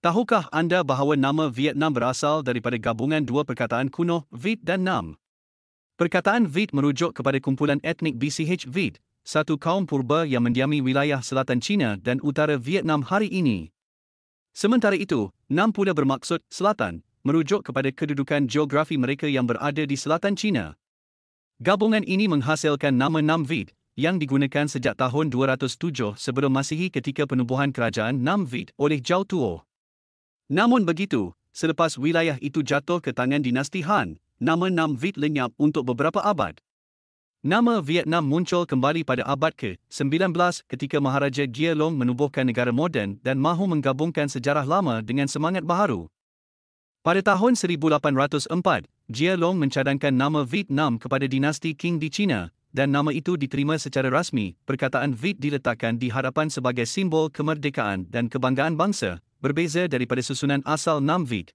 Tahukah anda bahawa nama Vietnam berasal daripada gabungan dua perkataan kuno, Viet dan Nam? Perkataan Viet merujuk kepada kumpulan etnik BCH Viet, satu kaum purba yang mendiami wilayah selatan China dan utara Vietnam hari ini. Sementara itu, Nam pula bermaksud selatan, merujuk kepada kedudukan geografi mereka yang berada di selatan China. Gabungan ini menghasilkan nama Nam Viet, yang digunakan sejak tahun 207 sebelum Masihi ketika penubuhan kerajaan Nam Viet oleh Zhao Tuo. Namun begitu, selepas wilayah itu jatuh ke tangan dinasti Han, nama Nam Viet lenyap untuk beberapa abad. Nama Vietnam muncul kembali pada abad ke-19 ketika Maharaja Gia Long menubuhkan negara moden dan mahu menggabungkan sejarah lama dengan semangat baharu. Pada tahun 1804, Gia Long mencadangkan nama Vietnam kepada dinasti Qing di China, dan nama itu diterima secara rasmi. Perkataan Viet diletakkan di hadapan sebagai simbol kemerdekaan dan kebanggaan bangsa, berbeza daripada susunan asal Nam Viet.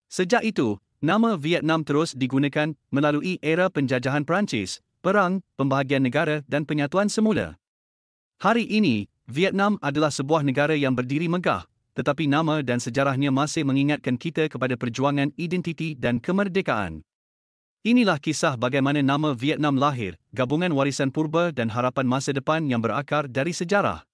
Sejak itu, nama Vietnam terus digunakan melalui era penjajahan Perancis, perang, pembahagian negara dan penyatuan semula. Hari ini, Vietnam adalah sebuah negara yang berdiri megah, tetapi nama dan sejarahnya masih mengingatkan kita kepada perjuangan identiti dan kemerdekaan. Inilah kisah bagaimana nama Vietnam lahir, gabungan warisan purba dan harapan masa depan yang berakar dari sejarah.